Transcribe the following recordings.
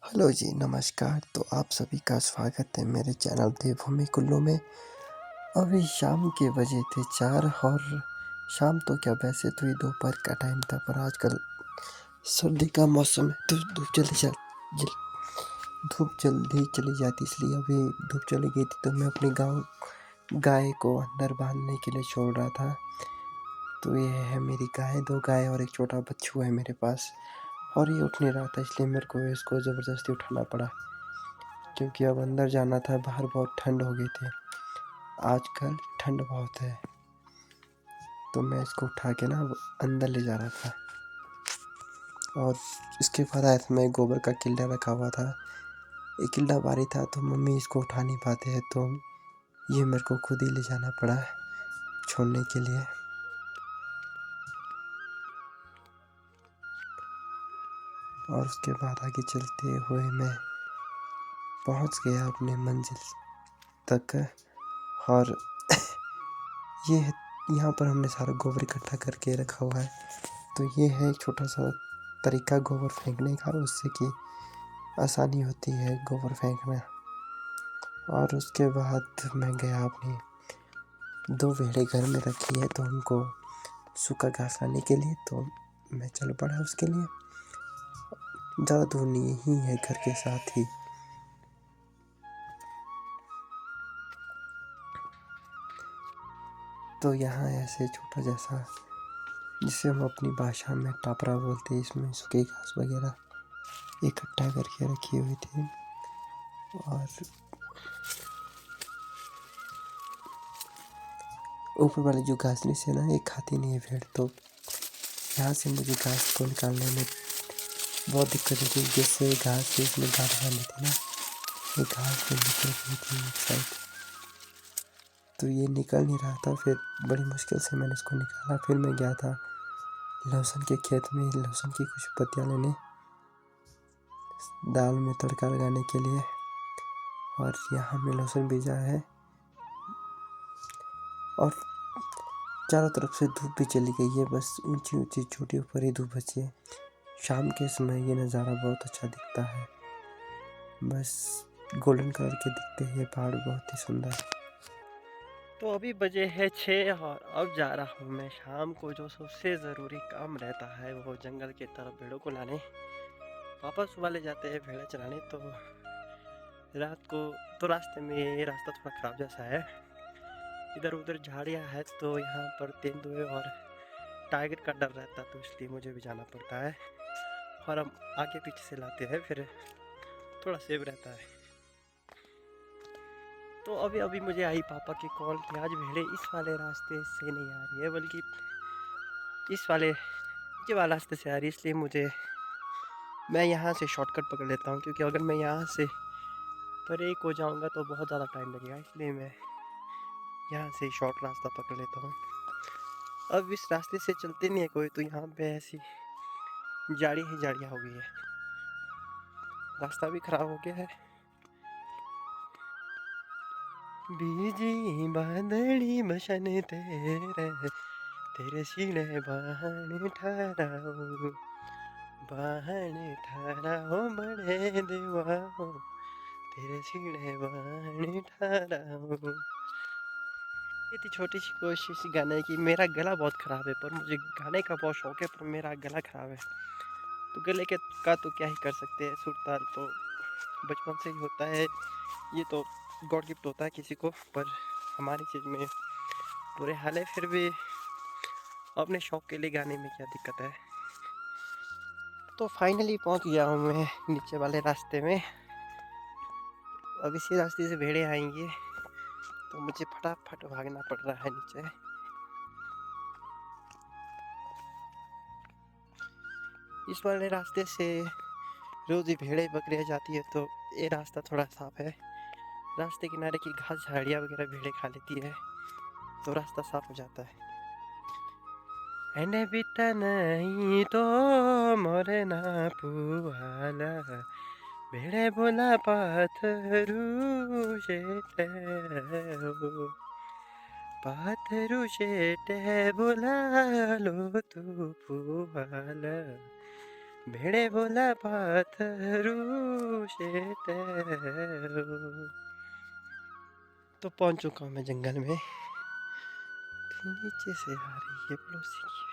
Hello जी, नमस्कार। तो आप सभी का स्वागत है मेरे चैनल देवभूमि कुल्लू में। अभी शाम के बजे थे 4 और शाम तो क्या, वैसे तो ये दोपहर का टाइम था, पर आजकल सर्दी का मौसम है तो धूप जल्दी चली जाती, इसलिए अभी धूप चली गई थी तो मैं अपनी गाय को अंदर बांधने के लिए छोड़ रहा था। तो ये है मेरी गाय, 2 गाय और एक छोटा बच्चू है मेरे पास, और ये उठ नहीं रहा था, इसलिए मेरे को इसको ज़बरदस्ती उठाना पड़ा क्योंकि अब अंदर जाना था। बाहर बहुत ठंड हो गई थी, आजकल ठंड बहुत है, तो मैं इसको उठा के ना अंदर ले जा रहा था। और इसके बाद आया था, मैं गोबर का किल्ला रखा हुआ था, एक किल्ला भारी था तो मम्मी इसको उठा नहीं पाते हैं, तो ये मेरे को खुद ही ले जाना पड़ा छोड़ने के लिए। और उसके बाद आगे चलते हुए मैं पहुंच गया अपने मंजिल तक। और ये यहाँ पर हमने सारा गोबर इकट्ठा करके रखा हुआ है, तो ये है एक छोटा सा तरीका गोबर फेंकने का, उससे कि आसानी होती है गोबर फेंकना। और उसके बाद मैं गया, अपनी 2 भेड़ें घर में रखी है तो उनको सूखा घास लाने के लिए, तो मैं चल पड़ा उसके लिए। ज़्यादा दूर नहीं ही है, घर के साथ ही। तो यहाँ ऐसे छोटा जैसा, जिसे हम अपनी भाषा में टापरा बोलते हैं, इसमें सूखे घास वगैरह इकट्ठा करके रखी हुई थी। और ऊपर वाली जो घासनी से ना, ये खाती नहीं है भेड़, तो यहाँ से मुझे घास को निकालने में बहुत दिक्कत होती है। जिससे घास से इसमें गांठ बांधी थी ना, ये घास में निकल गई थी एक साइड, तो ये निकल नहीं रहा था। फिर बड़ी मुश्किल से मैंने इसको निकाला। फिर मैं गया था लहसुन के खेत में लहसुन की कुछ पत्तियाँ लेने, दाल में तड़का लगाने के लिए। और यहाँ में लहसुन बीजा है, और चारों तरफ से धूप भी चली गई है, बस ऊंची ऊंची चोटियों पर ही धूप बची है। शाम के समय ये नज़ारा बहुत अच्छा दिखता है, बस गोल्डन कलर के दिखते हैं पहाड़, बहुत ही सुंदर। तो अभी बजे है 6 और अब जा रहा हूँ मैं शाम को जो सबसे ज़रूरी काम रहता है वो जंगल की तरफ भेड़ों को लाने। पापा सुबह ले जाते हैं भेड़ें चराने, तो रात को तो रास्ते में ये रास्ता थोड़ा ख़राब जैसा है, इधर उधर झाड़ियाँ है, तो यहाँ पर तेंदुए और टाइगर का डर रहता है, तो इसलिए मुझे भी जाना पड़ता है। और हम आगे पीछे से लाते हैं, फिर थोड़ा सेफ रहता है। तो अभी अभी मुझे आई पापा की कॉल कि आज भेड़ें इस वाले रास्ते से नहीं आ रही है, बल्कि इस वाले नीचे वाले रास्ते से आ रही है, इसलिए मैं यहाँ से शॉर्टकट पकड़ लेता हूँ, क्योंकि अगर मैं यहाँ से परे को जाऊँगा तो बहुत ज़्यादा टाइम लगेगा, इसलिए मैं यहाँ से शॉर्ट रास्ता पकड़ लेता हूँ। अब इस रास्ते से चलते नहीं है कोई, तो यहाँ पे ऐसी झाड़ी ही झाड़ियाँ हो गई है, रास्ता भी खराब हो गया है। बीजी बांधड़ी बसन तेरे सीने बाहन ठहराओ, बाहन ठहराओ बड़े देवाओ, तेरे सीने बाहन ठहराओ। ये थी छोटी सी कोशिश गाने की। मेरा गला बहुत ख़राब है, पर मुझे गाने का बहुत शौक है, पर मेरा गला ख़राब है, तो गले के का तो क्या ही कर सकते हैं। सुर ताल तो बचपन से ही होता है, ये तो गॉड गिफ्ट होता है किसी को, पर हमारी चीज़ में बुरे हाल है। फिर भी अपने शौक के लिए गाने में क्या दिक्कत है। तो फाइनली पहुंच गया हूँ मैं नीचे वाले रास्ते में। अब इसी रास्ते से भेड़ें आएंगी, तो मुझे फटाफट भागना पड़ रहा है नीचे। इस वाले रास्ते से रोज़ ही भेड़ें बकरियाँ जाती है, तो ये रास्ता थोड़ा साफ है। रास्ते किनारे की घास झाड़ियाँ वगैरह भेड़ें खा लेती है, तो रास्ता साफ हो जाता है। एने बिटा नहीं तो मोरे ना पुआला, भेड़े बोला पाथरू शेटे हो, पाथरू शेटे बोला लो तू पुआला, भेड़े बोला पाथरू शेटो। तो पहुंच चुका हूँ मैं जंगल में। नीचे से आ रही है पड़ोसी की।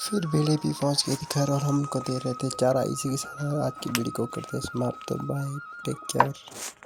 फिर भेड़े भी पहुंच गए थे घर और हम उनको दे रहे थे चारा। इसी के साथ आज की वीडियो को करते हैं समाप्त। Bye, take care.